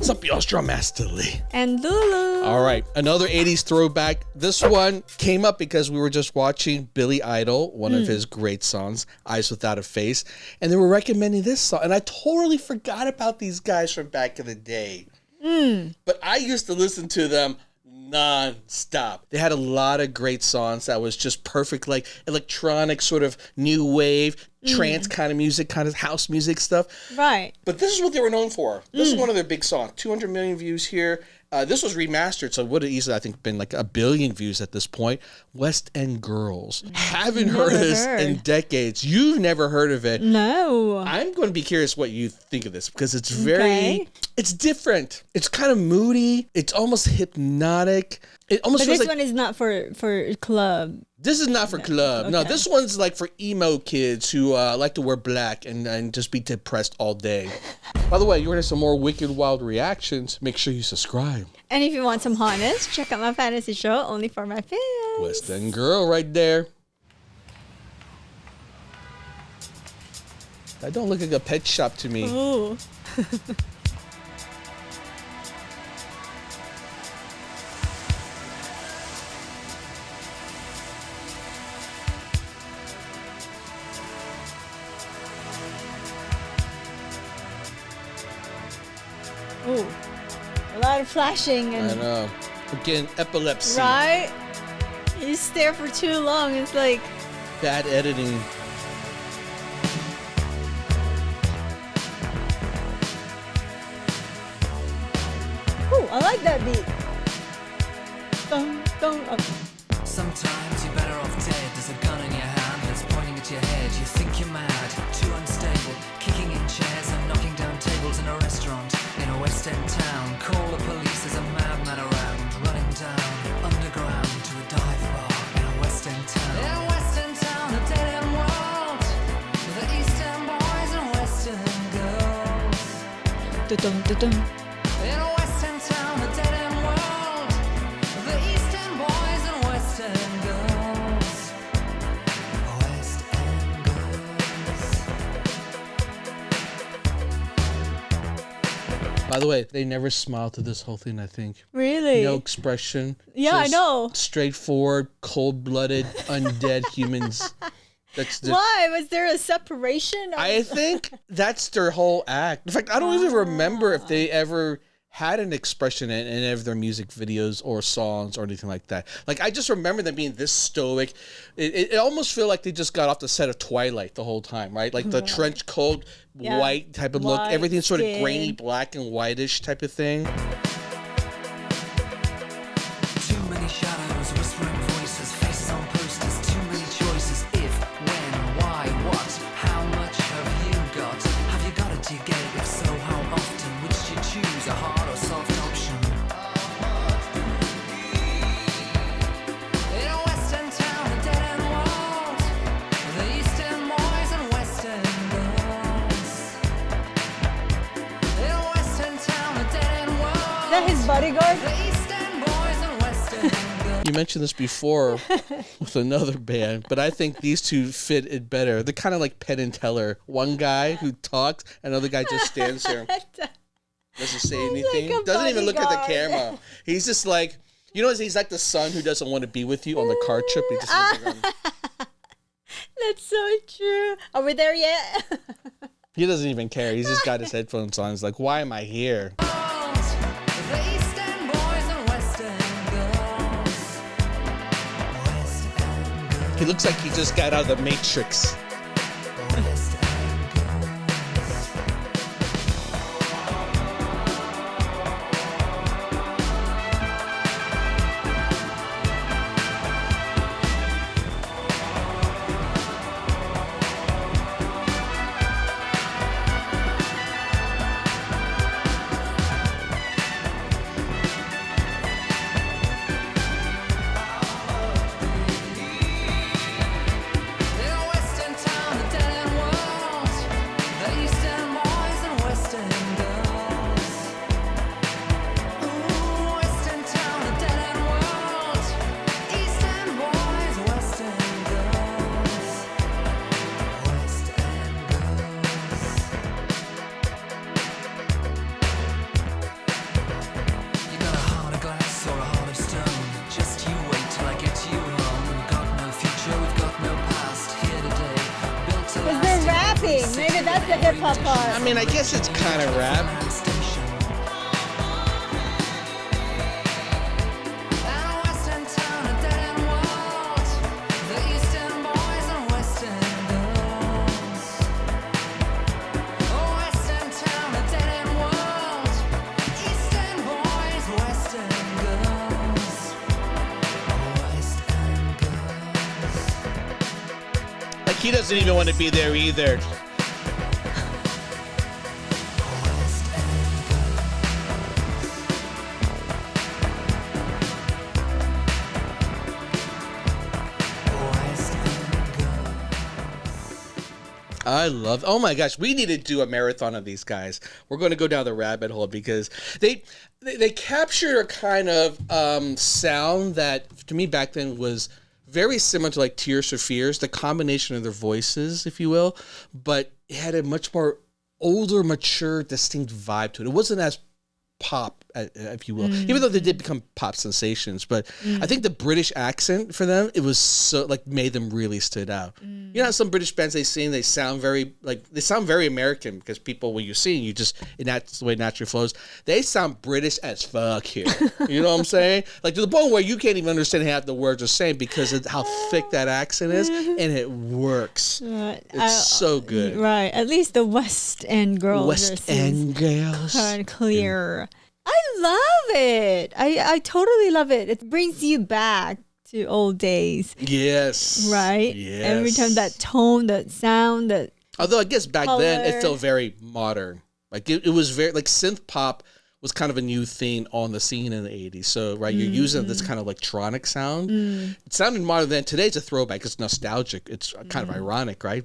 What's up, y'all? Drum Master Lee. And Lulu. All right, another 80s throwback. This one came up because we were just watching Billy Idol, one of his great songs, Eyes Without a Face, and they were recommending this song, and I totally forgot about these guys from back in the day. But I used to listen to them non-stop. They had a lot of great songs that was just perfect, like electronic, sort of new wave, trance kind of music, kind of house music stuff. Right. But this is what they were known for. This is one of their big songs. 200 million views here. This was remastered, so it would have easily, I think, been like 1 billion views at this point. West End Girls. Haven't heard of this in decades. You've never heard of it. No. I'm going to be curious what you think of this because it's very, it's different. It's kind of moody. It's almost hypnotic. It almost But feels this like, one is not for club. this is not for club. No, this one's like for emo kids who like to wear black and just be depressed all day. By the way, you want to have some more Wicked Wild reactions, make sure you subscribe. And if you want some hotness, check out my fantasy show, Only for My Fans. West End Girl right there. That don't look like a pet shop to me. Ooh. Ooh. A lot of flashing and I know. Again, epilepsy. right? You stare for too long, it's like Bad editing. ooh, I like that beat. Dun, dun, Sometimes you're better off dead. There's a gun in your hand that's pointing at your head. You think you're mad, too unstable, kicking in chairs and knocking down tables in a restaurant in a West End town. Call the police, there's a madman around, running down underground to a dive bar in a West End town. In a West End town, a dead end world, with the East End boys and West End girls. dun, dun, dun, dun. In a West End town, a dead end world, with the East End boys and West End girls. West End girls. By the way, they never smiled through this whole thing, I think. Really? No expression. Yeah, I Just know. Straightforward, cold-blooded, undead humans. That's the, Why? Was there a separation? Or... I think that's their whole act. In fact, I don't even remember if they ever had an expression in any of their music videos or songs or anything like that. Like, I just remember them being this stoic. It almost feel like they just got off the set of Twilight the whole time, right? Like the trench coat, Yeah. white type of look. White Everything's sort of skin. grainy, black and whitish type of thing. Too many shadows, whispering voices, faces on posters, too many choices. If, when, why, what, how much have you got? Have you got it, do you get it? If so, how often? Which do you choose, a hard or soft option? In a West End town, a dead end world, the East End boys and West End girls. In a West End town, a dead end world. Is that his bodyguard? The East End boys and West End girls. You mentioned this before with another band, but I think these two fit it better. They're kind of like Penn and Teller. One guy who talks, another guy just stands there, doesn't say anything, like a doesn't even look at the bodyguard. camera. He's just like, you know, he's like the son who doesn't want to be with you on the car trip. He just looks around. That's so true. Are we there yet? He doesn't even care. He's just got his headphones on. He's like, why am I here? The East End boys and West End girls. West End girls. He looks like he just got out of the Matrix. West End girls. In a West End love the hip hop part. I mean, I guess it's kind of rap. Like he doesn't even want to be there either. I love. Oh my gosh, we need to do a marathon of these guys. We're going to go down the rabbit hole because they capture a kind of sound that to me back then was very similar to like Tears for Fears, the combination of their voices, if you will, but it had a much more older, mature, distinct vibe to it. It wasn't as pop, if you will, even though they did become pop sensations. But I think the British accent for them, it was so like made them really stood out. You know, some British bands they sound very American because people when you sing, you just that's the way it naturally flows. They sound British as fuck here. You know what I'm saying? Like to the point where you can't even understand half the words they're saying because of how thick that accent is, and it works. It's so good. Right. At least the West End girls. West End girls. Kind of clear. I love it. I totally love it. It brings you back to old days. Yes. Right? Yes. Every time that tone, that sound, that although I guess back then it color. felt very modern. Like it was very like synth pop was kind of a new thing on the scene in the 80s. So, right, you're using this kind of electronic sound. It sounded modern then. Today's a throwback. It's nostalgic. It's kind of ironic, right?